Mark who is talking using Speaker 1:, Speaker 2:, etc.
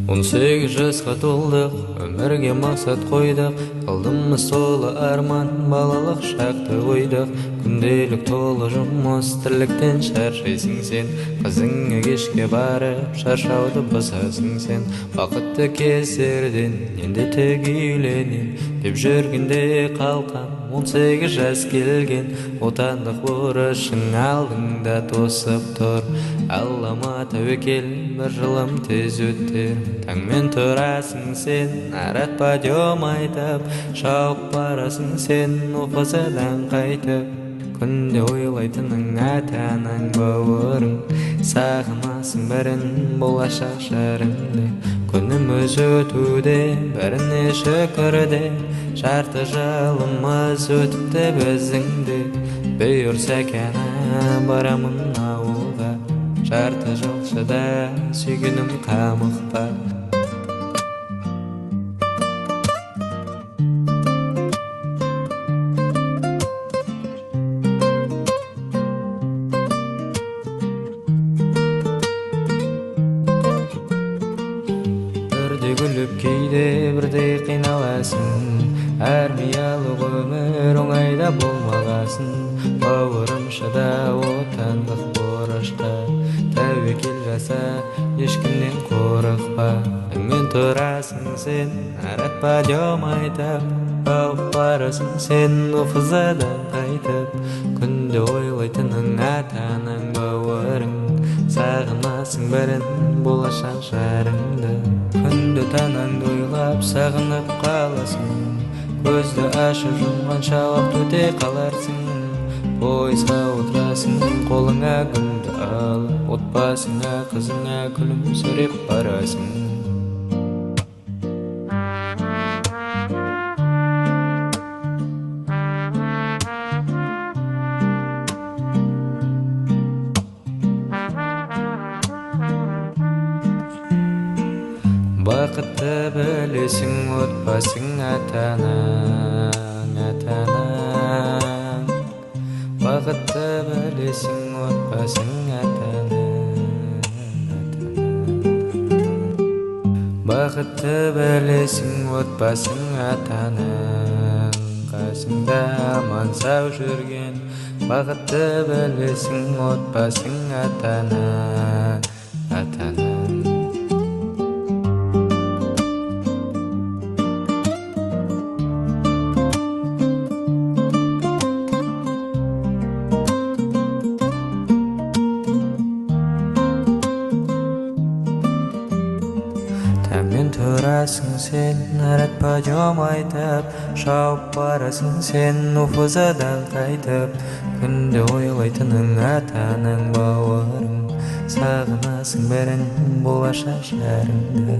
Speaker 1: 18 жасқа толдық, өмірге мақсат қойдық, қалдымыз толы арман, балалық шақты ойдық. Күнделік толы жұмыс, тірліктен шаршайсың сен, қызыңа кешке барып, шаршауды басасың сен. Бақытты кездерден енді тек үйленем деп жүргенде қалқам, 18 жас келген, отандық борышың алдыңда тосып тұр. Аллама тәуекел, бір жылым тез өтер. Таңмен тұрасың сен, арат подъем айтып, шауып барасың сен, офысыдан қайтып. Күнде ойлайтының ата-анаң, бауырың, сағынасың бірін, болашақ жарыңды. Күніміз өтуде, біріне шүкірде, жарты жылымыз өтіпті біздің де. Бұйырса кәні барамын ауылға, жарты жылшыда сүйгенім қамықпа. Бірде күліп кейде бірде қиналасың, әрмиялық өмір оңайда болмағасын. Бауырым шыда отандық борышқа, тәуекел жаса, ешкімнен қорықпа. Таңмен тұрасың сен, арат подъем айтып, шауып барасың сен, офысыдан қайтып. Күнде ойлайтының ата-анаң, бауырың, сағынасың бірін, болашақ жарыңды. Күнде танаңды ойлап сағынып қаласың, көзді ашып жұмғанша уақыт өте қаларсың. Пойызға отырасың, қолыңа гүлді алып, отбасыңа, қызыңа күлімсіреп барасың. Бақытты білесің, отбасың, ата-анаң, ата-анаң. Бақытты білесің, отбасың, ата-анаң, ата-анаң. Бақытты білесің, отбасың, ата-анаң, қасыңда аман сау жүрген. Бақытты білесің, отбасың, ата-анаң, ата-анаң. Таңмен тұрасың сен, арат подъем айтып, шауып барасың сен, офысыдан қайтып. Күнде ойлайтының ата-анаң, бауырың, сағынасың бірін, болашақ жарыңды.